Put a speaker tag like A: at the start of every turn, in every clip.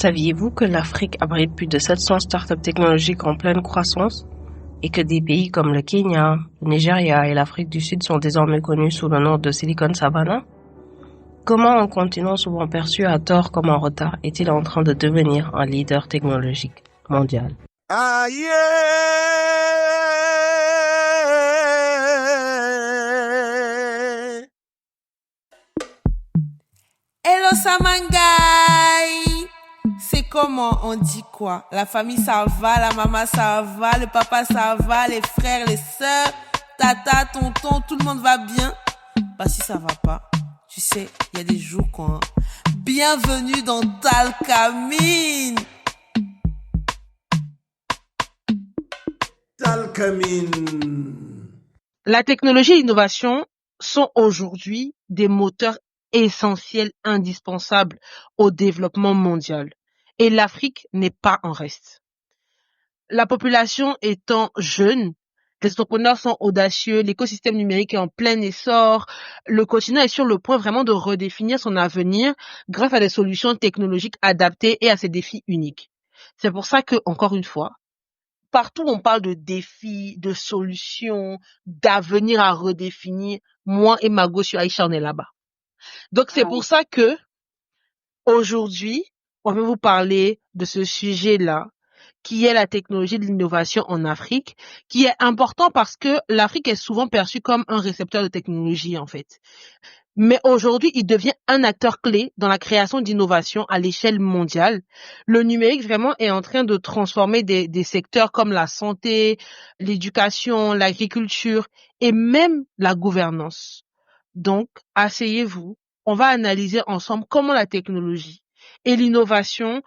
A: Saviez-vous que l'Afrique abrite plus de 700 startups technologiques en pleine croissance et que des pays comme le Kenya, le Nigeria et l'Afrique du Sud sont désormais connus sous le nom de Silicon Savannah? Comment un continent souvent perçu à tort comme en retard est-il en train de devenir un leader technologique mondial?
B: Ah yeah!
C: Hello Samangai! C'est comment on dit quoi? La famille ça va, la maman ça va, le papa ça va, les frères, les sœurs, tata, tonton, tout le monde va bien? Bah si ça va pas, tu sais, il y a des jours quoi. Bienvenue dans Talcamine!
B: Talcamine.
D: La technologie et l'innovation sont aujourd'hui des moteurs essentiels, indispensables au développement mondial. Et l'Afrique n'est pas en reste. La population étant jeune, les entrepreneurs sont audacieux, l'écosystème numérique est en plein essor, le continent est sur le point vraiment de redéfinir son avenir grâce à des solutions technologiques adaptées et à ses défis uniques. C'est pour ça que, encore une fois, partout on parle de défis, de solutions, d'avenir à redéfinir, moi et Margot sur Aïcha, on est là-bas. Donc c'est pour ça que aujourd'hui, on va vous parler de ce sujet-là, qui est la technologie de l'innovation en Afrique, qui est important parce que l'Afrique est souvent perçue comme un récepteur de technologie en fait. Mais aujourd'hui, il devient un acteur clé dans la création d'innovation à l'échelle mondiale. Le numérique vraiment est en train de transformer des secteurs comme la santé, l'éducation, l'agriculture et même la gouvernance. Donc, asseyez-vous, on va analyser ensemble comment la technologie et l'innovation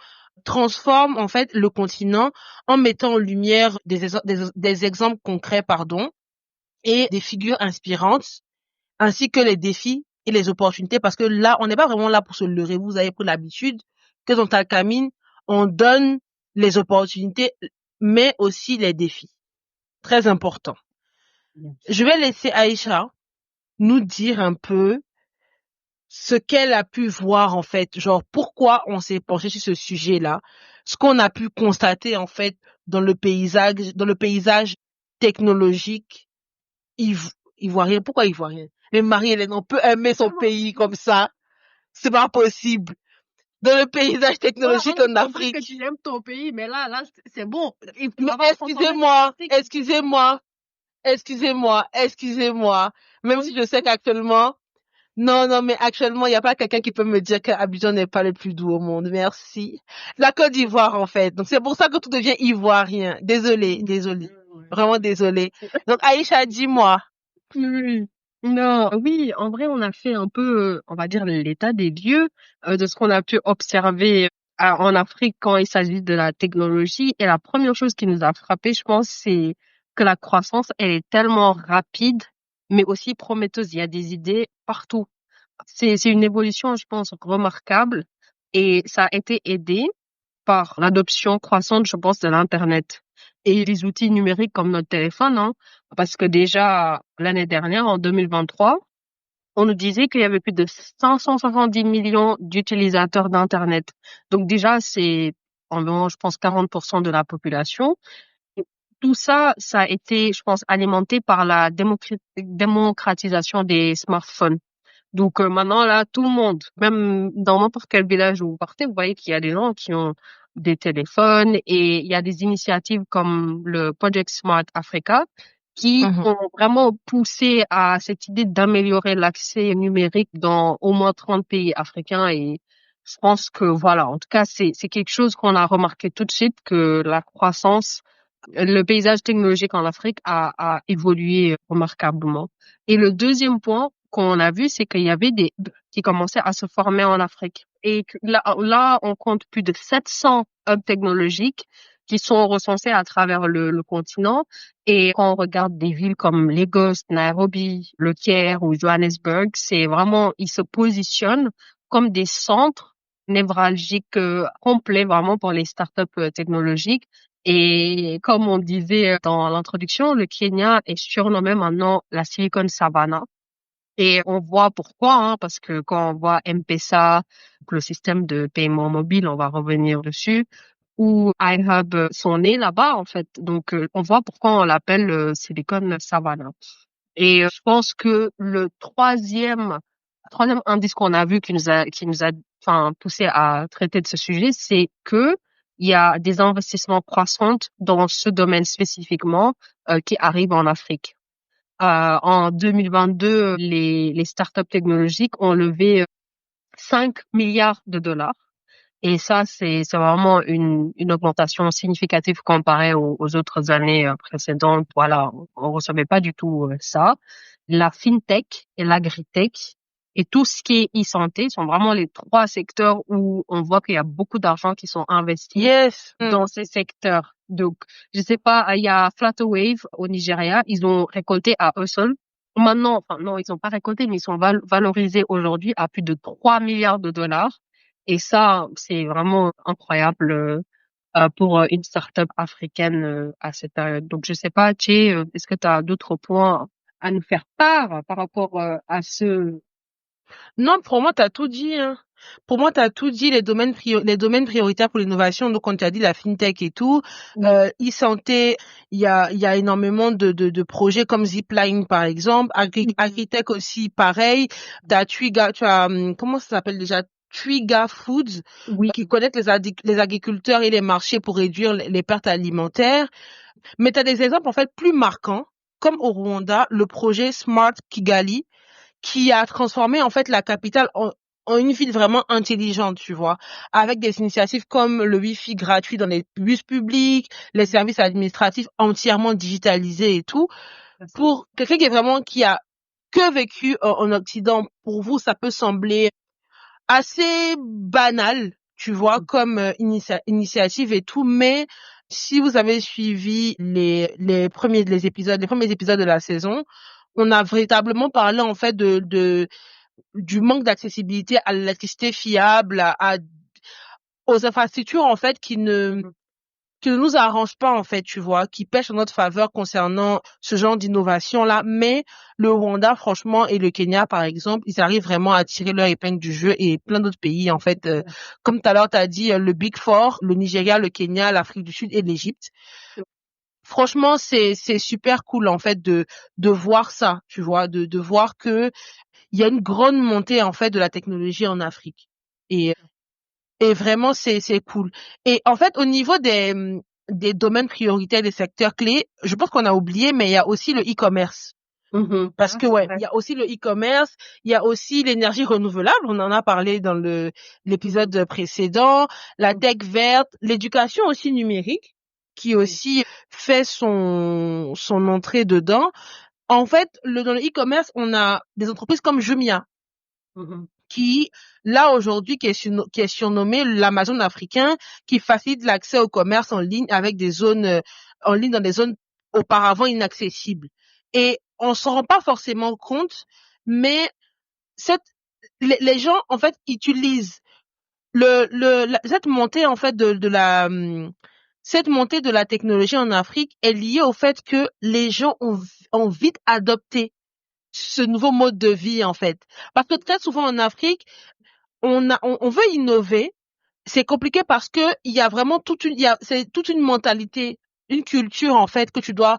D: transforment en fait le continent en mettant en lumière des exemples concrets, et des figures inspirantes ainsi que les défis et les opportunités, parce que là, on n'est pas vraiment là pour se leurrer. Vous avez pris l'habitude que dans Talcamine, on donne les opportunités, mais aussi les défis. Très important. Je vais laisser Aïcha nous dire un peu ce qu'elle a pu voir, en fait, genre pourquoi on s'est penché sur ce sujet-là, ce qu'on a pu constater, en fait, dans le paysage technologique ivoirien. Pourquoi ivoirien? Mais Marie-Hélène, on peut aimer son pays comme ça. C'est pas possible. Dans le paysage technologique en Afrique.
E: Que tu aimes ton pays, mais là, c'est bon.
D: Mais excusez-moi. Même si je sais qu'actuellement, non, mais actuellement, il n'y a pas quelqu'un qui peut me dire qu'Abidjan n'est pas le plus doux au monde. Merci. La Côte d'Ivoire, en fait. Donc, c'est pour ça que tout devient ivoirien. Désolée. Vraiment désolée. Donc, Aïcha, dis-moi.
E: Oui. Non, oui, en vrai, on a fait un peu, on va dire, l'état des lieux de ce qu'on a pu observer en Afrique quand il s'agit de la technologie. Et la première chose qui nous a frappé, je pense, c'est que la croissance, elle est tellement rapide, mais aussi prometteuse. Il y a des idées partout. C'est une évolution, je pense, remarquable et ça a été aidé par l'adoption croissante, je pense, de l'Internet et les outils numériques comme notre téléphone, hein, parce que déjà l'année dernière, en 2023, on nous disait qu'il y avait plus de 570 millions d'utilisateurs d'Internet. Donc déjà, c'est environ, je pense, 40% de la population. Et tout ça, ça a été, je pense, alimenté par la démocratisation des smartphones. Donc maintenant, là, tout le monde, même dans n'importe quel village où vous partez, vous voyez qu'il y a des gens qui ont des téléphones et il y a des initiatives comme le Project Smart Africa qui ont vraiment poussé à cette idée d'améliorer l'accès numérique dans au moins 30 pays africains et je pense que voilà, en tout cas, c'est quelque chose qu'on a remarqué tout de suite que la croissance, le paysage technologique en Afrique a évolué remarquablement. Et le deuxième point qu'on a vu, c'est qu'il y avait des hubs qui commençaient à se former en Afrique. Et que là, on compte plus de 700 hubs technologiques qui sont recensés à travers le continent. Et quand on regarde des villes comme Lagos, Nairobi, Le Caire ou Johannesburg, c'est vraiment, ils se positionnent comme des centres névralgiques complets vraiment pour les startups technologiques. Et comme on disait dans l'introduction, le Kenya est surnommé maintenant la Silicon Savannah. Et on voit pourquoi, hein, parce que quand on voit M-Pesa, le système de paiement mobile, on va revenir dessus, ou iHub sont nés là-bas, en fait. Donc, on voit pourquoi on l'appelle Silicon Savannah. Et je pense que le troisième indice qu'on a vu qui nous a, enfin, poussé à traiter de ce sujet, c'est que il y a des investissements croissants dans ce domaine spécifiquement qui arrivent en Afrique. En 2022, les startups technologiques ont levé 5 milliards de dollars. Et ça, c'est vraiment une augmentation significative comparée aux autres années précédentes. Voilà, on recevait pas du tout ça. La fintech et l'agritech et tout ce qui est e-santé sont vraiment les trois secteurs où on voit qu'il y a beaucoup d'argent qui sont investis
D: Yes.
E: dans ces secteurs. Donc, je sais pas, il y a Flutterwave au Nigeria, ils ont récolté à eux seuls. Maintenant, enfin non, ils n'ont pas récolté, mais ils sont valorisés aujourd'hui à plus de 3 milliards de dollars. Et ça, c'est vraiment incroyable pour une start-up africaine à cette période. Donc, je sais pas, Tché, est-ce que tu as d'autres points à nous faire part par rapport à ce...
D: Non, pour moi, t'as tout dit, hein. Pour moi, t'as tout dit, les domaines prioritaires pour l'innovation. Donc, quand tu as dit la fintech et tout, e-santé, il y a énormément de projets comme Zipline, par exemple. Agritech aussi, pareil. Comment ça s'appelle déjà? Twiga Foods,
E: Oui.
D: qui connectent les agriculteurs et les marchés pour réduire les pertes alimentaires. Mais tu as des exemples, en fait, plus marquants, comme au Rwanda, le projet Smart Kigali, qui a transformé en fait la capitale en une ville vraiment intelligente, tu vois, avec des initiatives comme le Wi-Fi gratuit dans les bus publics, les services administratifs entièrement digitalisés et tout. Pour quelqu'un qui a que vécu en Occident, pour vous, ça peut sembler assez banal, tu vois, comme initiative et tout, mais si vous avez suivi les premiers épisodes de la saison, on a véritablement parlé en fait du manque d'accessibilité à l'électricité fiable, aux infrastructures en fait qui ne nous arrangent pas en fait, tu vois, qui pêchent en notre faveur concernant ce genre d'innovation là. Mais le Rwanda, franchement, et le Kenya par exemple, ils arrivent vraiment à tirer leur épingle du jeu, et plein d'autres pays en fait, comme tout à l'heure t'as dit, le Big Four, le Nigeria, le Kenya, l'Afrique du Sud et l'Égypte. Franchement, c'est super cool en fait de voir ça, tu vois, de voir que il y a une grande montée en fait de la technologie en Afrique, et vraiment c'est cool. Et en fait, au niveau des domaines prioritaires, des secteurs clés, je pense qu'on a oublié, mais il y a aussi le e-commerce. Parce que il y a aussi le e-commerce, il y a aussi l'énergie renouvelable, on en a parlé dans l'épisode précédent, la tech verte, l'éducation aussi numérique qui aussi fait son entrée dedans. En fait, dans le e-commerce, on a des entreprises comme Jumia qui, là, aujourd'hui, qui est surnommé l'Amazon africain, qui facilite l'accès au commerce en ligne avec des zones en ligne dans des zones auparavant inaccessibles. Et on s'en rend pas forcément compte, mais les gens, en fait, utilisent cette montée, en fait, cette montée de la technologie en Afrique est liée au fait que les gens ont vite adopté ce nouveau mode de vie, en fait. Parce que très souvent en Afrique, on veut innover, c'est compliqué parce que il y a vraiment c'est toute une mentalité, une culture, en fait, que tu dois,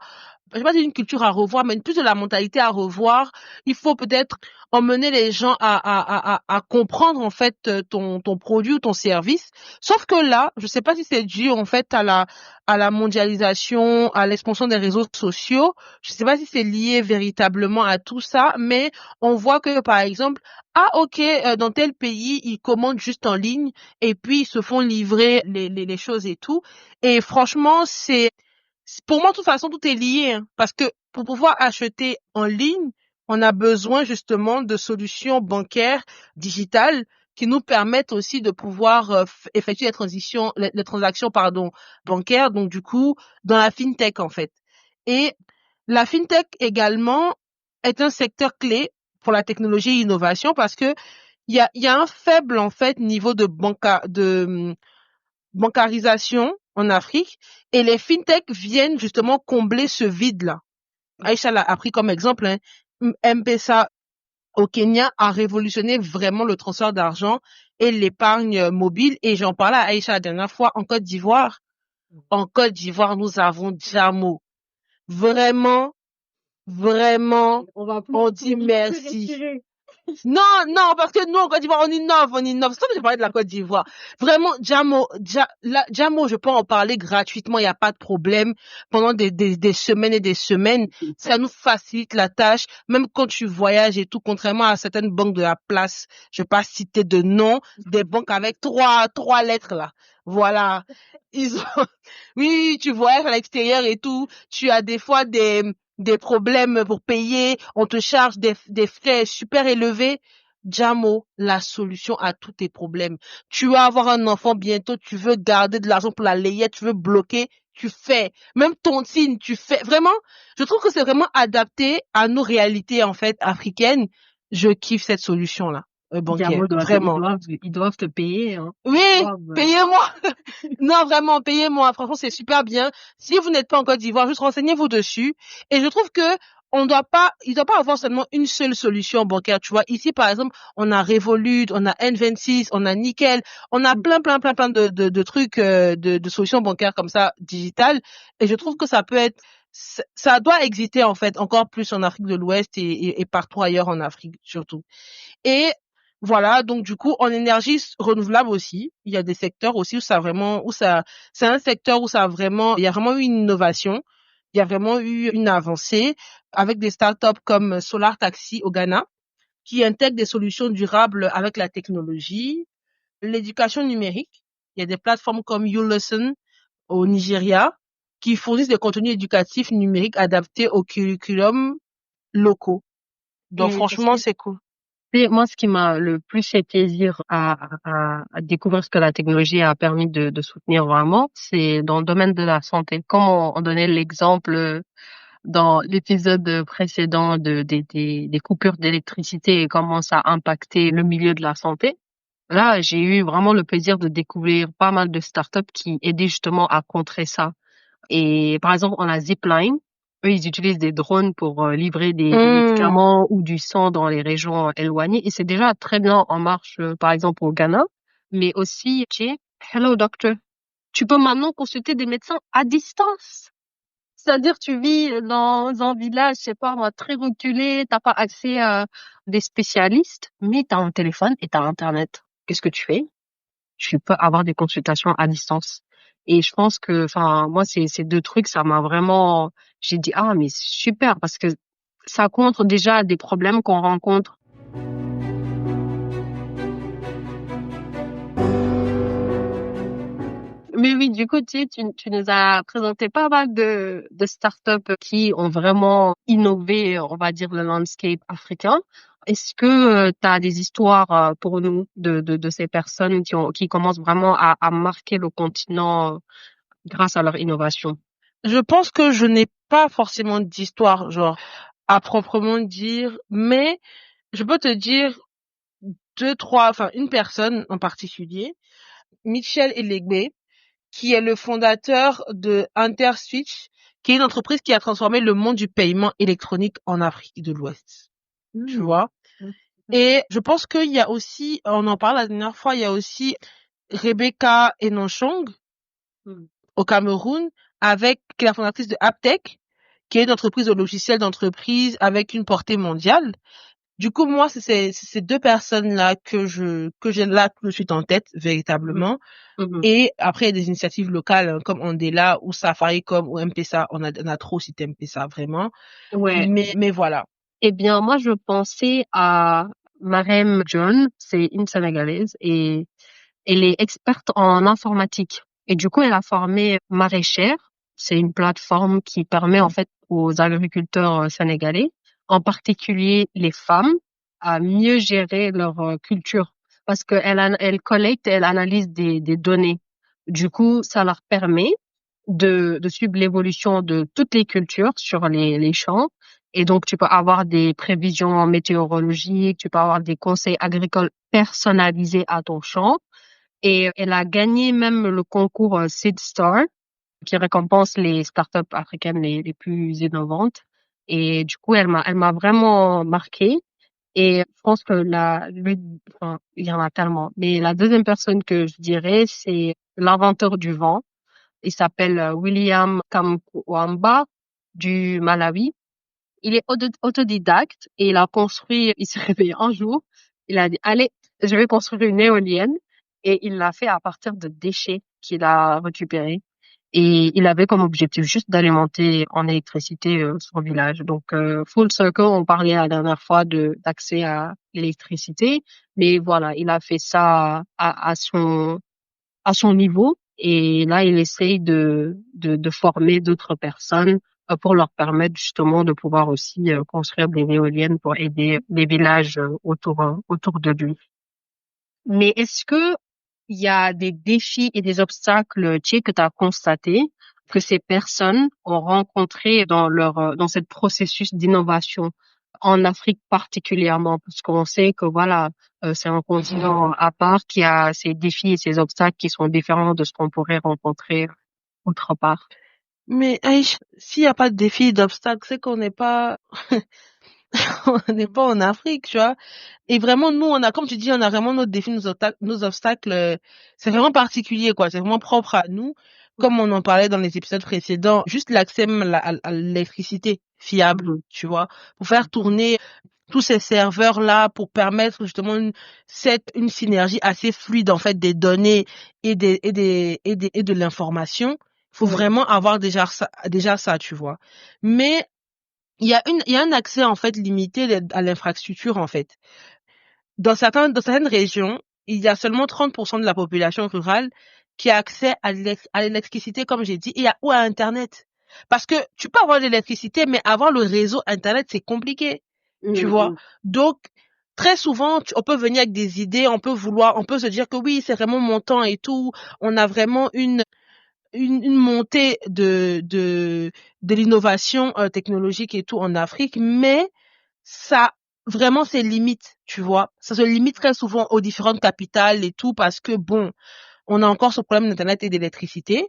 D: je sais pas si une culture à revoir, mais plus de la mentalité à revoir. Il faut peut-être emmener les gens à comprendre, en fait, ton produit ou ton service. Sauf que là, je sais pas si c'est dû, en fait, à la mondialisation, à l'expansion des réseaux sociaux. Je sais pas si c'est lié véritablement à tout ça, mais on voit que, par exemple, ok, dans tel pays, ils commandent juste en ligne et puis ils se font livrer les choses et tout. Et franchement, pour moi, de toute façon, tout est lié, hein, parce que pour pouvoir acheter en ligne, on a besoin justement de solutions bancaires digitales qui nous permettent aussi de pouvoir effectuer les transactions, bancaires, donc du coup, dans la fintech, en fait. Et la fintech également est un secteur clé pour la technologie et l'innovation parce que il y a un faible, en fait, niveau de bancarisation en Afrique, et les fintech viennent justement combler ce vide-là. Aïcha l'a pris comme exemple, hein, M-Pesa au Kenya a révolutionné vraiment le transfert d'argent et l'épargne mobile. Et j'en parlais à Aïcha la dernière fois, en Côte d'Ivoire. En Côte d'Ivoire, nous avons Jamo. Vraiment, vraiment, on dit merci. Non, non, parce que nous, en Côte d'Ivoire, on innove. C'est ça que j'ai parlé de la Côte d'Ivoire. Vraiment, Jamo, je peux en parler gratuitement, il n'y a pas de problème. Pendant des semaines et des semaines, ça nous facilite la tâche. Même quand tu voyages et tout, contrairement à certaines banques de la place, je vais pas citer de nom, des banques avec trois lettres là. Voilà. Oui, tu voyages à l'extérieur et tout, tu as des fois des problèmes pour payer, on te charge des frais super élevés. Jamo, la solution à tous tes problèmes. Tu vas avoir un enfant bientôt, tu veux garder de l'argent pour la layette, tu veux bloquer, tu fais. Même tontine, tu fais. Vraiment, je trouve que c'est vraiment adapté à nos réalités, en fait, africaines. Je kiffe cette solution-là, bancaire. Vraiment.
E: Ils doivent te payer, hein.
D: Oui, payez-moi. Non, vraiment, payez-moi. Franchement, c'est super bien. Si vous n'êtes pas en Côte d'Ivoire, juste renseignez-vous dessus. Et je trouve que il doit pas avoir seulement une seule solution bancaire. Tu vois, ici, par exemple, on a Revolut, on a N26, on a Nickel, on a plein de trucs, de solutions bancaires comme ça, digitales. Et je trouve que ça doit exister, en fait, encore plus en Afrique de l'Ouest et partout ailleurs en Afrique, surtout. Et voilà, donc du coup, en énergie renouvelable aussi, il y a des secteurs aussi c'est un secteur où il y a vraiment eu une innovation, il y a vraiment eu une avancée avec des startups comme Solar Taxi au Ghana, qui intègrent des solutions durables avec la technologie, l'éducation numérique. Il y a des plateformes comme YouListen au Nigeria qui fournissent des contenus éducatifs numériques adaptés aux curriculums locaux. Donc franchement, c'est cool.
E: Et moi, ce qui m'a le plus fait plaisir à découvrir ce que la technologie a permis de soutenir vraiment, c'est dans le domaine de la santé. Comme on donnait l'exemple dans l'épisode précédent des coupures d'électricité et comment ça a impacté le milieu de la santé. Là, j'ai eu vraiment le plaisir de découvrir pas mal de startups qui aidaient justement à contrer ça. Et par exemple, on a Zipline. Eux, ils utilisent des drones pour livrer des médicaments ou du sang dans les régions éloignées. Et c'est déjà très bien en marche, par exemple, au Ghana. Mais aussi, Hello Doctor. Tu peux maintenant consulter des médecins à distance. C'est-à-dire, tu vis dans un village, je sais pas moi, très reculé, t'as pas accès à des spécialistes, mais t'as un téléphone et t'as Internet. Qu'est-ce que tu fais? Tu peux avoir des consultations à distance. Et je pense que, enfin, moi, ces deux trucs, ça m'a vraiment, j'ai dit, ah, mais c'est super, parce que ça contre déjà des problèmes qu'on rencontre. Mais oui, du coup, tu nous as présenté pas mal de startups qui ont vraiment innové, on va dire, le landscape africain. Est-ce que tu as des histoires pour nous de ces personnes qui commencent vraiment à marquer le continent grâce à leur innovation?
D: Je pense que je n'ai pas forcément d'histoire, genre, à proprement dire, mais je peux te dire une personne en particulier, Michel Elegbe, qui est le fondateur de InterSwitch, qui est une entreprise qui a transformé le monde du paiement électronique en Afrique de l'Ouest. Tu vois? Et je pense qu'il y a aussi, on en parle la dernière fois, il y a aussi Rebecca Enonchong au Cameroun, qui est la fondatrice de Aptech, qui est une entreprise de logiciels d'entreprise avec une portée mondiale. Du coup, moi, c'est ces deux personnes-là que j'ai là tout de suite en tête, véritablement. Et après, il y a des initiatives locales, hein, comme Andela ou Safaricom ou M-Pesa. On a trop cité M-Pesa, vraiment.
E: Ouais.
D: Mais voilà.
E: Eh bien, moi, je pensais à Marem John, c'est une Sénégalaise et elle est experte en informatique. Et du coup, elle a formé Maraîchère. C'est une plateforme qui permet en fait aux agriculteurs sénégalais, en particulier les femmes, à mieux gérer leur culture. Parce elle collecte, elle analyse des données. Du coup, ça leur permet de suivre l'évolution de toutes les cultures sur les champs. Et donc, tu peux avoir des prévisions météorologiques, tu peux avoir des conseils agricoles personnalisés à ton champ. Et elle a gagné même le concours Seed Star, qui récompense les startups africaines les plus innovantes. Et du coup, elle m'a vraiment marquée. Et je pense que enfin, il y en a tellement. Mais la deuxième personne que je dirais, c'est l'inventeur du vent. Il s'appelle William Kamkwamba du Malawi. Il est autodidacte et il s'est réveillé un jour, il a dit, allez, je vais construire une éolienne et il l'a fait à partir de déchets qu'il a récupérés. Et il avait comme objectif juste d'alimenter en électricité son village. Donc, full circle, on parlait la dernière fois d'accès à l'électricité, mais voilà, il a fait ça à son niveau. Et là, il essaye de former d'autres personnes pour leur permettre justement de pouvoir aussi construire des éoliennes pour aider les villages autour de lui. Mais est-ce que il y a des défis et des obstacles, tu sais, que tu as constaté que ces personnes ont rencontré dans ce processus d'innovation en Afrique particulièrement, parce qu'on sait que voilà, c'est un continent à part qui a ses défis et ses obstacles qui sont différents de ce qu'on pourrait rencontrer autre part.
D: Mais Aïcha, s'il n'y a pas de défi, d'obstacle, c'est qu'on n'est pas, on n'est pas en Afrique, tu vois. Et vraiment, nous, comme tu dis, on a vraiment nos défis, nos obstacles, c'est vraiment particulier, quoi. C'est vraiment propre à nous. Comme on en parlait dans les épisodes précédents, juste l'accès à l'électricité fiable, tu vois, pour faire tourner tous ces serveurs-là, pour permettre justement une synergie assez fluide, en fait, des données et de l'information. Il faut vraiment avoir déjà ça, tu vois. Mais il y a un accès, en fait, limité à l'infrastructure, en fait. Dans certaines régions, il y a seulement 30% de la population rurale qui a accès à l'électricité, comme j'ai dit, ou à Internet. Parce que tu peux avoir de l'électricité, mais avoir le réseau Internet, c'est compliqué. Tu vois? Donc, très souvent, on peut venir avec des idées, on peut se dire que oui, c'est vraiment mon temps et tout. On a vraiment une montée de l'innovation technologique et tout en Afrique, mais ça, vraiment, c'est limite, tu vois. Ça se limite très souvent aux différentes capitales et tout parce que bon, on a encore ce problème d'internet et d'électricité.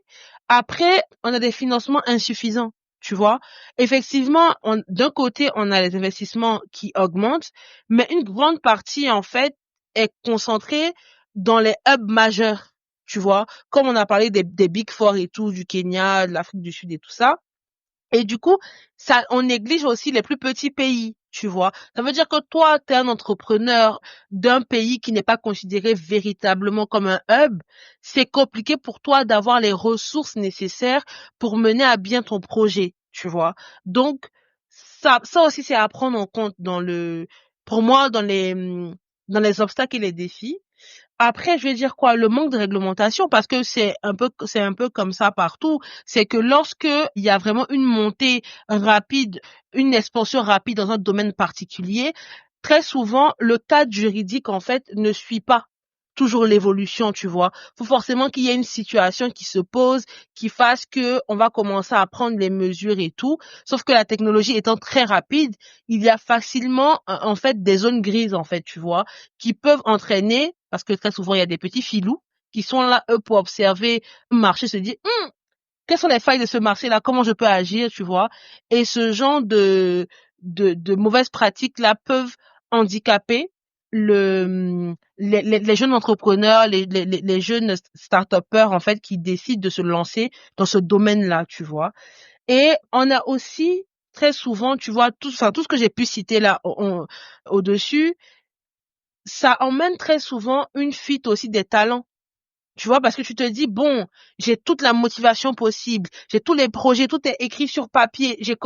D: Après, on a des financements insuffisants, tu vois. Effectivement, d'un côté, on a les investissements qui augmentent, mais une grande partie, en fait, est concentrée dans les hubs majeurs, tu vois. Comme on a parlé des Big Four et tout, du Kenya, de l'Afrique du Sud et tout ça. Et du coup, on néglige aussi les plus petits pays, tu vois. Ça veut dire que toi, tu es un entrepreneur d'un pays qui n'est pas considéré véritablement comme un hub. C'est compliqué pour toi d'avoir les ressources nécessaires pour mener à bien ton projet, tu vois. Donc, ça aussi, c'est à prendre en compte pour moi, dans les obstacles et les défis. Après, je vais dire quoi? Le manque de réglementation, parce que c'est un peu comme ça partout. C'est que lorsque il y a vraiment une montée rapide, une expansion rapide dans un domaine particulier, très souvent, le cadre juridique, en fait, ne suit pas toujours l'évolution, tu vois. Faut forcément qu'il y ait une situation qui se pose, qui fasse que on va commencer à prendre les mesures et tout. Sauf que la technologie étant très rapide, il y a facilement, en fait, des zones grises, en fait, tu vois, qui peuvent entraîner, parce que très souvent, il y a des petits filous qui sont là, eux, pour observer le marché, se dire, quelles sont les failles de ce marché-là? Comment je peux agir, tu vois? Et ce genre de mauvaises pratiques-là peuvent handicaper les jeunes entrepreneurs, les jeunes start-upers, en fait, qui décident de se lancer dans ce domaine-là, tu vois. Et on a aussi, très souvent, tu vois, tout ce que j'ai pu citer là, au-dessus, ça emmène très souvent une fuite aussi des talents. Tu vois, parce que tu te dis, bon, j'ai toute la motivation possible, j'ai tous les projets, tout est écrit sur papier, j'ai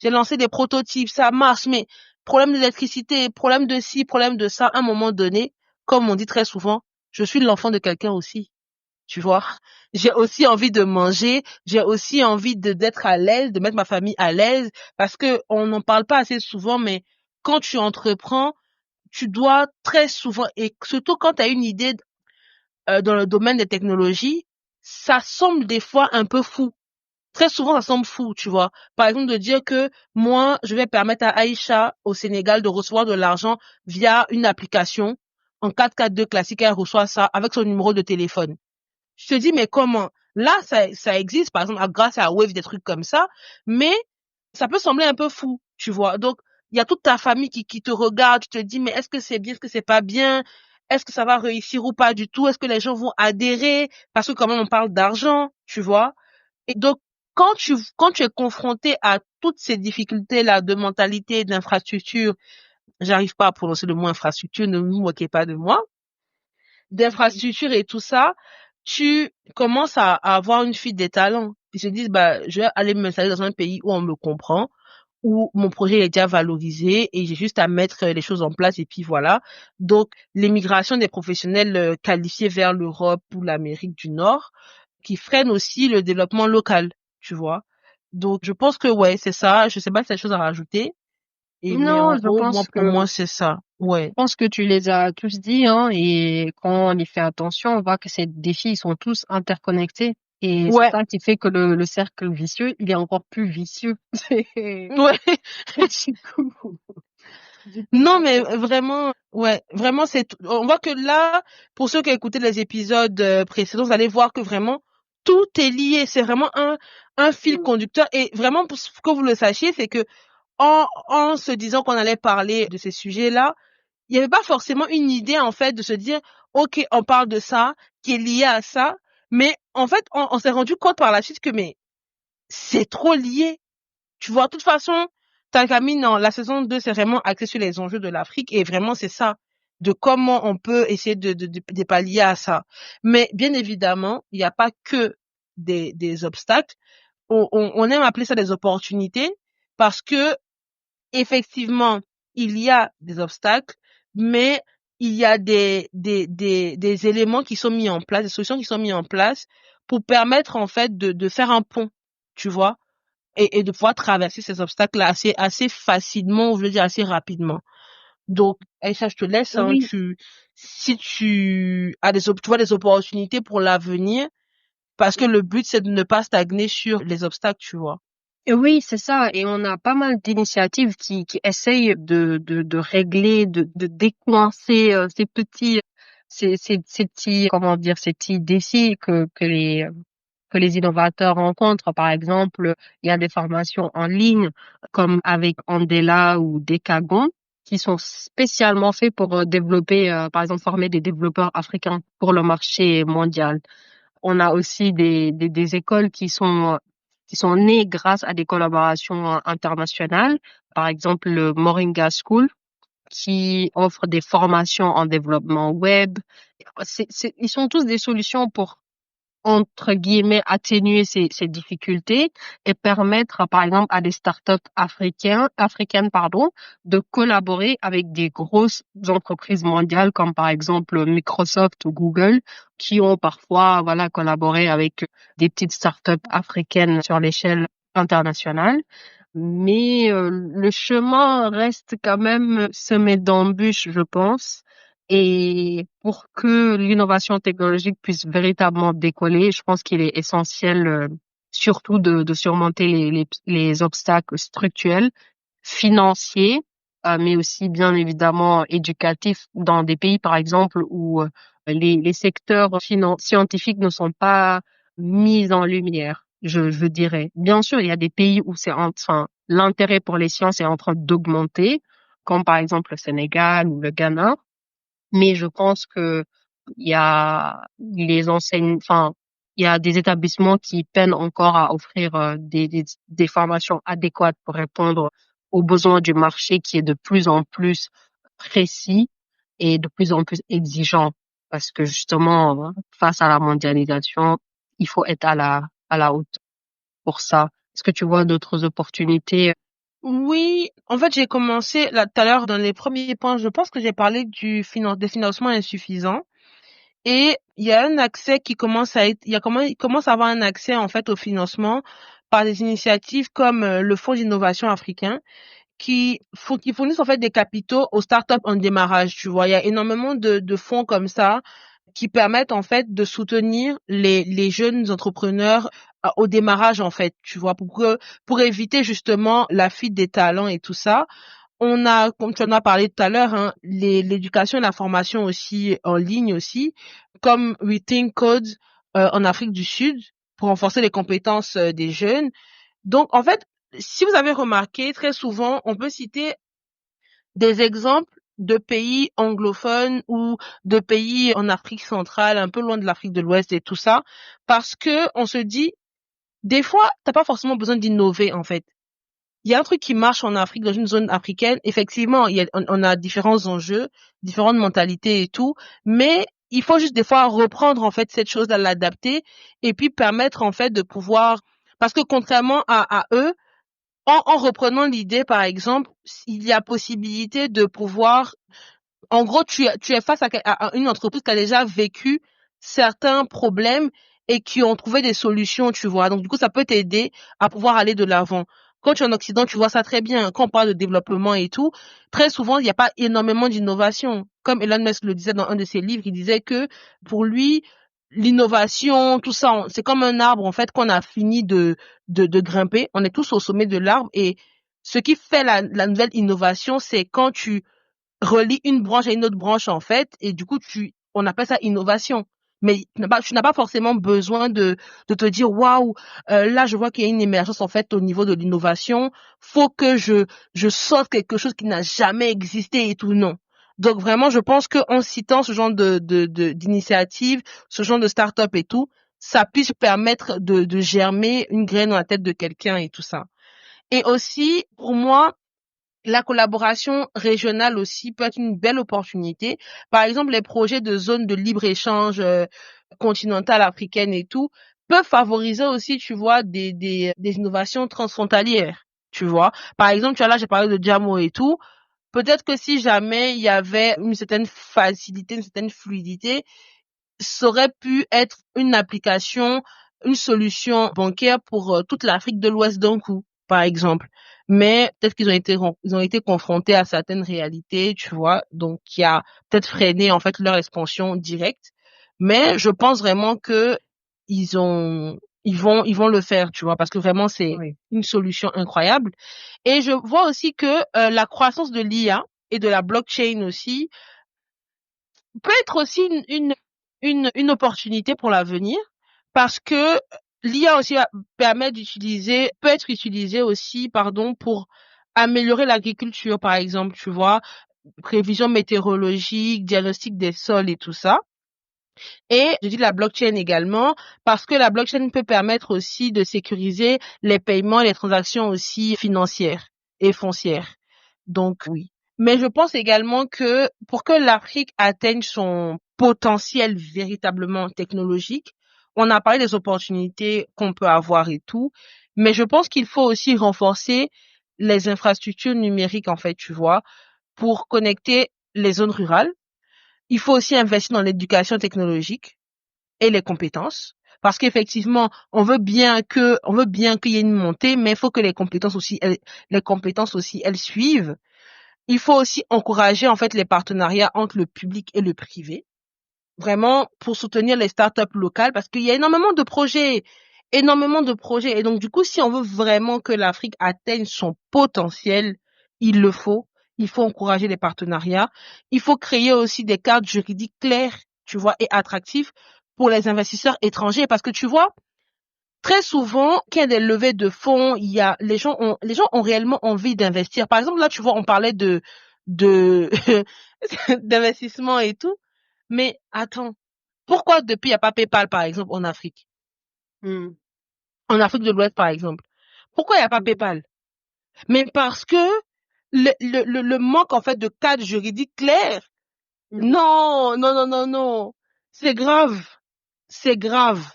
D: lancé des prototypes, ça marche, mais problème d'électricité, problème de ci, problème de ça, à un moment donné, comme on dit très souvent, je suis l'enfant de quelqu'un aussi, tu vois. J'ai aussi envie de manger, j'ai aussi envie d'être à l'aise, de mettre ma famille à l'aise, parce que on n'en parle pas assez souvent, mais quand tu entreprends, tu dois très souvent, et surtout quand tu as une idée dans le domaine des technologies, ça semble des fois un peu fou. Très souvent, ça semble fou, tu vois. Par exemple, de dire que moi, je vais permettre à Aïcha au Sénégal de recevoir de l'argent via une application en 442 classique, elle reçoit ça avec son numéro de téléphone. Je te dis, mais comment? Là, ça existe, par exemple, grâce à Wave, des trucs comme ça, mais ça peut sembler un peu fou, tu vois. Donc, il y a toute ta famille qui te regarde, tu te dis, mais est-ce que c'est bien, est-ce que c'est pas bien? Est-ce que ça va réussir ou pas du tout? Est-ce que les gens vont adhérer? Parce que quand même, on parle d'argent, tu vois. Et donc, quand tu es confronté à toutes ces difficultés-là de mentalité, d'infrastructure, j'arrive pas à prononcer le mot infrastructure, ne vous moquez pas de moi, d'infrastructure et tout ça, tu commences à avoir une fuite des talents. Ils se disent, bah, je vais aller m'installer dans un pays où on me comprend, où mon projet est déjà valorisé et j'ai juste à mettre les choses en place et puis voilà. Donc, l'émigration des professionnels qualifiés vers l'Europe ou l'Amérique du Nord, qui freine aussi le développement local, tu vois. Donc, je pense que ouais, c'est ça. Je sais pas si t'as des choses à rajouter. Mais en
E: Non,
D: gros, moi, pour moi, c'est ça. Ouais.
E: je pense que tu les as tous dit, hein, et quand on y fait attention, on voit que ces défis, ils sont tous interconnectés. Et c'est
D: Ouais.
E: ça qui fait que le cercle vicieux, il est encore plus vicieux.
D: Ouais.
E: Du coup,
D: Non, mais vraiment, ouais, vraiment, on voit que là, pour ceux qui ont écouté les épisodes précédents, vous allez voir que vraiment, tout est lié. C'est vraiment un fil conducteur. Et vraiment, pour que vous le sachiez, c'est que en se disant qu'on allait parler de ces sujets-là, il n'y avait pas forcément une idée, en fait, de se dire, OK, on parle de ça, qui est lié à ça. Mais, en fait, on s'est rendu compte par la suite que, mais, c'est trop lié. Tu vois, de toute façon, Takami, non, la saison 2, c'est vraiment axé sur les enjeux de l'Afrique et vraiment, c'est ça, de comment on peut essayer de pallier à ça. Mais bien évidemment, il n'y a pas que des obstacles. On aime appeler ça des opportunités parce que, effectivement, il y a des obstacles, mais il y a des éléments qui sont mis en place, des solutions qui sont mises en place pour permettre, en fait, de faire un pont, tu vois et de pouvoir traverser ces obstacles-là assez facilement, ou je veux dire assez rapidement. Donc, Aïcha, je te laisse, hein,
E: oui,
D: si tu as tu vois des opportunités pour l'avenir, parce que le but, c'est de ne pas stagner sur les obstacles, tu vois.
E: et oui, c'est ça. Et on a pas mal d'initiatives qui essayent de régler, de décoincer ces petits, comment dire, ces petits défis que les innovateurs rencontrent. Par exemple, il y a des formations en ligne comme avec Andela ou Decagon qui sont spécialement faits pour développer, par exemple, former des développeurs africains pour le marché mondial. On a aussi des écoles qui sont nées grâce à des collaborations internationales. Par exemple, le Moringa School qui offre des formations en développement web. Ils sont tous des solutions pour entre guillemets, atténuer ces difficultés et permettre, par exemple, à des startups africaines, pardon, de collaborer avec des grosses entreprises mondiales comme, par exemple, Microsoft ou Google, qui ont parfois, voilà, collaboré avec des petites startups africaines sur l'échelle internationale. Mais le chemin reste quand même semé d'embûches, je pense. Et pour que l'innovation technologique puisse véritablement décoller, je pense qu'il est essentiel surtout de surmonter les obstacles structurels, financiers, mais aussi bien évidemment éducatifs dans des pays, par exemple, où les secteurs scientifiques ne sont pas mis en lumière, je dirais. Bien sûr, il y a des pays où enfin, l'intérêt pour les sciences est en train d'augmenter, comme par exemple le Sénégal ou le Ghana. Mais je pense que il y a enfin, il y a des établissements qui peinent encore à offrir des formations adéquates pour répondre aux besoins du marché qui est de plus en plus précis et de plus en plus exigeant. Parce que justement, face à la mondialisation, il faut être à la hauteur pour ça. Est-ce que tu vois d'autres opportunités?
D: Oui, en fait, j'ai commencé là tout à l'heure dans les premiers points, je pense que j'ai parlé des financements insuffisants. Et il y a un accès qui commence à être, il commence à avoir un accès en fait au financement par des initiatives comme le Fonds d'innovation africain qui fournissent en fait des capitaux aux startups en démarrage. Tu vois, il y a énormément de fonds comme ça qui permettent en fait de soutenir les jeunes entrepreneurs au démarrage en fait. Tu vois, pour éviter justement la fuite des talents et tout ça. On a, comme tu en as parlé tout à l'heure, hein, l'éducation et la formation aussi en ligne aussi, comme Rethink Code en Afrique du Sud pour renforcer les compétences des jeunes. Donc, en fait, si vous avez remarqué, très souvent, on peut citer des exemples de pays anglophones ou de pays en Afrique centrale, un peu loin de l'Afrique de l'Ouest et tout ça, parce que on se dit, des fois, t'as pas forcément besoin d'innover, en fait. Il y a un truc qui marche en Afrique, dans une zone africaine. Effectivement, on a différents enjeux, différentes mentalités et tout, mais il faut juste des fois reprendre, en fait, cette chose-là, l'adapter et puis permettre, en fait, de pouvoir, parce que contrairement à eux, en reprenant l'idée, par exemple, il y a possibilité de pouvoir, en gros, tu es face à une entreprise qui a déjà vécu certains problèmes et qui ont trouvé des solutions, tu vois. Donc, du coup, ça peut t'aider à pouvoir aller de l'avant. Quand tu es en Occident, tu vois ça très bien. Quand on parle de développement et tout, très souvent, il n'y a pas énormément d'innovation. Comme Elon Musk le disait dans un de ses livres, il disait que pour lui, l'innovation, tout ça, c'est comme un arbre, en fait, qu'on a fini de grimper. On est tous au sommet de l'arbre et ce qui fait la nouvelle innovation, c'est quand tu relie une branche à une autre branche, en fait, et du coup, on appelle ça innovation. Mais tu n'as pas forcément besoin de te dire, waouh, là, je vois qu'il y a une émergence, en fait, au niveau de l'innovation. Faut que je sorte quelque chose qui n'a jamais existé et tout, non. Donc, vraiment, je pense qu'en citant ce genre d'initiative, ce genre de start-up et tout, ça puisse permettre de germer une graine dans la tête de quelqu'un et tout ça. Et aussi, pour moi, la collaboration régionale aussi peut être une belle opportunité. Par exemple, les projets de zones de libre-échange continentale africaine et tout peuvent favoriser aussi, tu vois, des innovations transfrontalières, tu vois. Par exemple, tu vois, là, j'ai parlé de Jamo et tout. Peut-être que si jamais il y avait une certaine facilité, une certaine fluidité, ça aurait pu être une application, une solution bancaire pour toute l'Afrique de l'Ouest d'un coup, par exemple. Mais peut-être ils ont été confrontés à certaines réalités, tu vois, donc qui a peut-être freiné en fait leur expansion directe. Mais je pense vraiment que ils vont le faire, tu vois, parce que vraiment c'est
E: Oui.
D: une solution incroyable. Et je vois aussi que la croissance de l'IA et de la blockchain aussi peut être aussi une opportunité pour l'avenir parce que l'IA aussi peut être utilisée aussi, pardon, pour améliorer l'agriculture, par exemple, tu vois, prévision météorologique, diagnostic des sols et tout ça. Et je dis la blockchain également parce que la blockchain peut permettre aussi de sécuriser les paiements et les transactions aussi financières et foncières. Donc oui. Mais je pense également que pour que l'Afrique atteigne son potentiel véritablement technologique, on a parlé des opportunités qu'on peut avoir et tout, mais je pense qu'il faut aussi renforcer les infrastructures numériques, en fait, tu vois, pour connecter les zones rurales. Il faut aussi investir dans l'éducation technologique et les compétences. Parce qu'effectivement, on veut bien qu'il y ait une montée, mais il faut que les compétences aussi, elles suivent. Il faut aussi encourager, en fait, les partenariats entre le public et le privé. Vraiment, pour soutenir les startups locales, parce qu'il y a énormément de projets. Énormément de projets. Et donc, du coup, si on veut vraiment que l'Afrique atteigne son potentiel, il le faut. Il faut encourager les partenariats. Il faut créer aussi des cadres juridiques clairs, tu vois, et attractifs pour les investisseurs étrangers. Parce que tu vois, très souvent, quand il y a des levées de fonds, les gens ont réellement envie d'investir. Par exemple, là, tu vois, on parlait de, d'investissement et tout. Mais attends, pourquoi depuis il n'y a pas PayPal, par exemple, en Afrique?
E: Mm.
D: En Afrique de l'Ouest, par exemple. Pourquoi il n'y a pas PayPal? Mais parce que le manque, en fait, de cadre juridique clair.
E: Mm.
D: Non, non, non, non, non. C'est grave. C'est grave.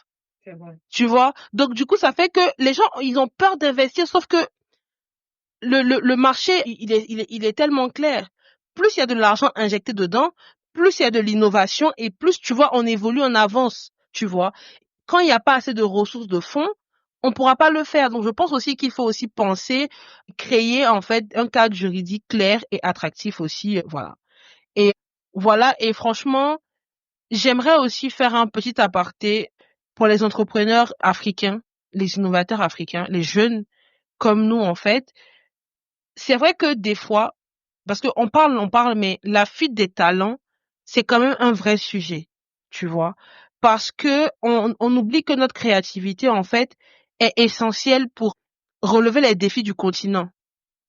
E: C'est vrai.
D: Tu vois? Donc, du coup, ça fait que les gens, ils ont peur d'investir, sauf que le marché, il est tellement clair. Plus il y a de l'argent injecté dedans, plus il y a de l'innovation et plus, tu vois, on évolue en avance, tu vois. Quand il n'y a pas assez de ressources de fonds, on ne pourra pas le faire. Donc, je pense aussi qu'il faut aussi penser, créer, en fait, un cadre juridique clair et attractif aussi, voilà. Et voilà. Et franchement, j'aimerais aussi faire un petit aparté pour les entrepreneurs africains, les innovateurs africains, les jeunes comme nous, en fait. C'est vrai que des fois, parce qu'on on parle, mais la fuite des talents, c'est quand même un vrai sujet, tu vois. Parce que on oublie que notre créativité, en fait, est essentielle pour relever les défis du continent.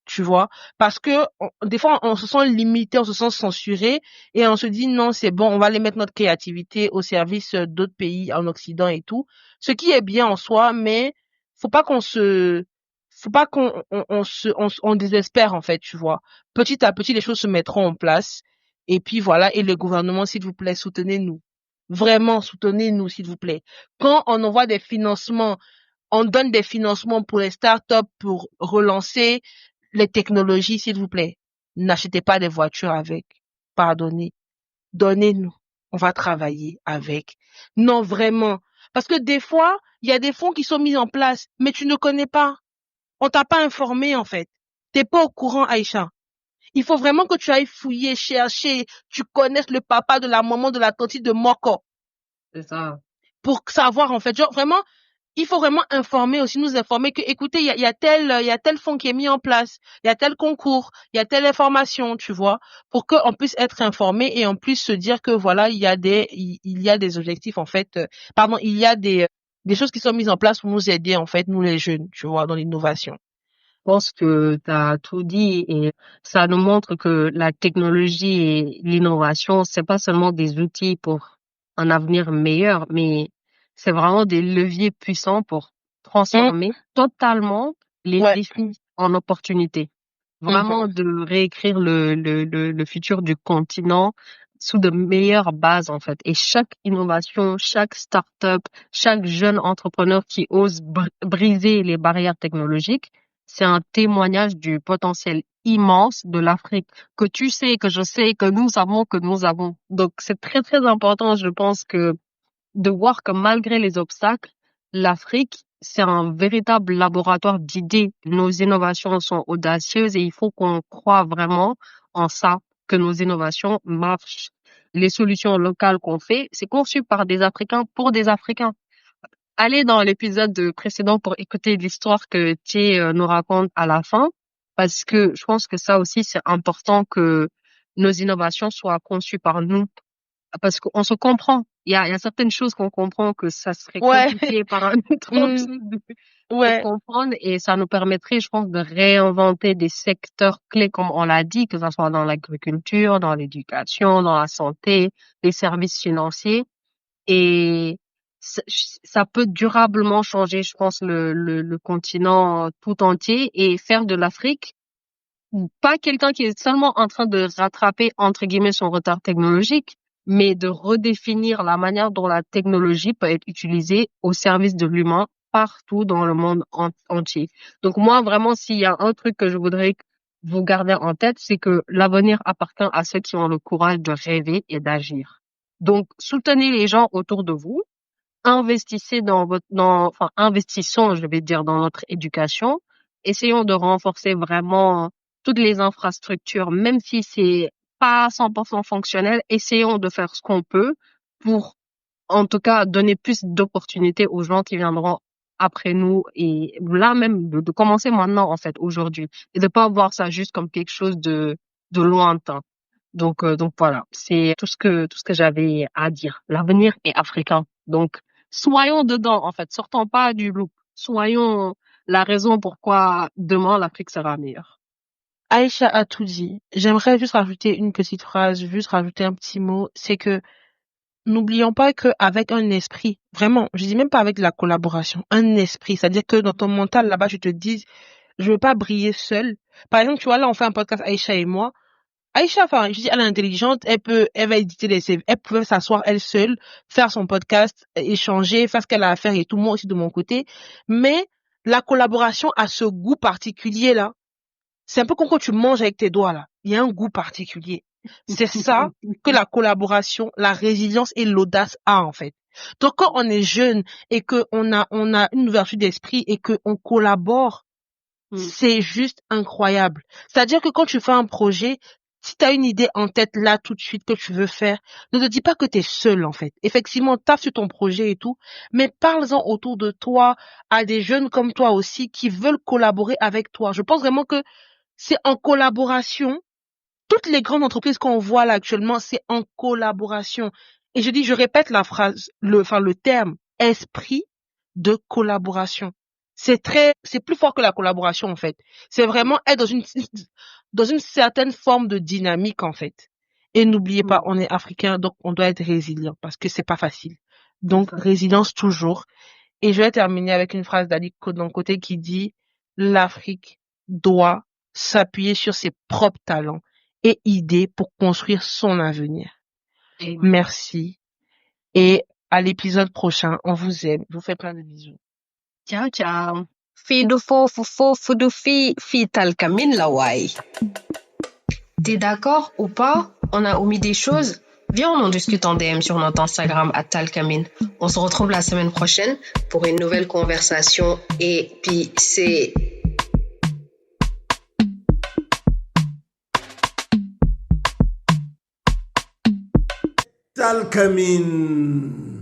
D: tu vois, parce que des fois on se sent limité, on se sent censuré et on se dit non, c'est bon, on va aller mettre notre créativité au service d'autres pays en Occident et tout, ce qui est bien en soi, mais faut pas qu'on se faut pas qu'on désespère en fait, tu vois. Petit à petit les choses se mettront en place et puis voilà, et le gouvernement, s'il vous plaît, soutenez-nous. Vraiment, soutenez-nous, s'il vous plaît. Quand on envoie des financements, on donne des financements pour les startups pour relancer les technologies, s'il vous plaît. N'achetez pas des voitures avec. Pardonnez. Donnez-nous. On va travailler avec. Non, vraiment. Parce que des fois, il y a des fonds qui sont mis en place, mais tu ne connais pas. On t'a pas informé, en fait. T'es pas au courant, Aïcha. Il faut vraiment que tu ailles fouiller, chercher, tu connaisses le papa de la maman de la tante de Moko.
E: C'est ça.
D: Pour savoir, en fait, genre, vraiment, il faut vraiment informer aussi, nous informer que, écoutez, il y a tel fonds qui est mis en place, il y a tel concours, il y a telle information, tu vois, pour qu'on puisse être informé et on puisse se dire que voilà, il y a des objectifs, en fait, il y a des choses qui sont mises en place pour nous aider, en fait, nous les jeunes, tu vois, dans l'innovation.
E: Je pense que tu as tout dit et ça nous montre que la technologie et l'innovation, c'est pas seulement des outils pour un avenir meilleur, mais c'est vraiment des leviers puissants pour transformer totalement les
D: Ouais.
E: défis en opportunités. Vraiment de réécrire le futur du continent sous de meilleures bases, en fait. Et chaque innovation, chaque start-up, chaque jeune entrepreneur qui ose briser les barrières technologiques, c'est un témoignage du potentiel immense de l'Afrique que tu sais, que je sais, que nous savons, que nous avons. Donc, c'est très, très important, je pense, que de voir que malgré les obstacles, l'Afrique, c'est un véritable laboratoire d'idées. Nos innovations sont audacieuses et il faut qu'on croie vraiment en ça, que nos innovations marchent. Les solutions locales qu'on fait, c'est conçu par des Africains pour des Africains. Allez dans l'épisode précédent pour écouter l'histoire que Thier nous raconte à la fin, parce que je pense que ça aussi, c'est important que nos innovations soient conçues par nous, parce qu'on se comprend. Il y a certaines choses qu'on comprend que ça serait
D: Ouais.
E: compliqué par un autre de
D: Ouais.
E: comprendre et ça nous permettrait, je pense, de réinventer des secteurs clés, comme on l'a dit, que ce soit dans l'agriculture, dans l'éducation, dans la santé, les services financiers. Et ça peut durablement changer, je pense, le continent tout entier et faire de l'Afrique pas quelqu'un qui est seulement en train de rattraper, entre guillemets, son retard technologique, mais de redéfinir la manière dont la technologie peut être utilisée au service de l'humain partout dans le monde entier. Donc moi, vraiment, s'il y a un truc que je voudrais que vous garder en tête, c'est que l'avenir appartient à ceux qui ont le courage de rêver et d'agir. Donc, soutenez les gens autour de vous, investissez investissons, je vais dire, dans notre éducation, essayons de renforcer vraiment toutes les infrastructures, même si c'est pas 100% fonctionnel, essayons de faire ce qu'on peut pour, en tout cas, donner plus d'opportunités aux gens qui viendront après nous et là même de commencer maintenant, en fait, aujourd'hui et de pas voir ça juste comme quelque chose de lointain. Donc voilà, c'est tout ce que j'avais à dire. L'avenir est africain. Donc, soyons dedans, en fait. Sortons pas du loop. Soyons la raison pourquoi demain l'Afrique sera meilleure.
D: Aïcha a tout dit. J'aimerais juste rajouter une petite phrase, juste rajouter un petit mot. C'est que n'oublions pas qu'avec un esprit, vraiment, je dis même pas avec de la collaboration, un esprit, c'est-à-dire que dans ton mental là-bas, tu te dis, je veux pas briller seule. Par exemple, tu vois, là, on fait un podcast, Aïcha et moi. Aïcha, enfin, je dis, elle est intelligente, elle va éditer les CV, elle pouvait s'asseoir elle seule, faire son podcast, échanger, faire ce qu'elle a à faire et tout, moi aussi de mon côté. Mais la collaboration a ce goût particulier là. C'est un peu comme quand tu manges avec tes doigts là. Il y a un goût particulier. C'est ça que la collaboration, la résilience et l'audace a en fait. Donc quand on est jeune et que on a une ouverture d'esprit et que on collabore, c'est juste incroyable. C'est-à-dire que quand tu fais un projet, si tu as une idée en tête là tout de suite que tu veux faire, ne te dis pas que tu es seul en fait. Effectivement, taffe sur ton projet et tout, mais parle-en autour de toi à des jeunes comme toi aussi qui veulent collaborer avec toi. Je pense vraiment que c'est en collaboration. Toutes les grandes entreprises qu'on voit là actuellement, c'est en collaboration. Et je répète la phrase, le terme esprit de collaboration. c'est plus fort que la collaboration, en fait. C'est vraiment être dans une certaine forme de dynamique, en fait. Et n'oubliez pas, on est africain, donc on doit être résilient parce que c'est pas facile. Donc, résilience toujours. Et je vais terminer avec une phrase d'Ali Kodankote qui dit, l'Afrique doit s'appuyer sur ses propres talents et idées pour construire son avenir. Merci. Et à l'épisode prochain, on vous aime. Je vous fais plein de bisous.
E: Ciao, ciao.
F: Fidu fofu du fi talkamin lawai. T'es d'accord ou pas? On a omis des choses? Viens, on en discute en DM sur notre Instagram @talkamin. On se retrouve la semaine prochaine pour une nouvelle conversation épicée.
B: Talkamin.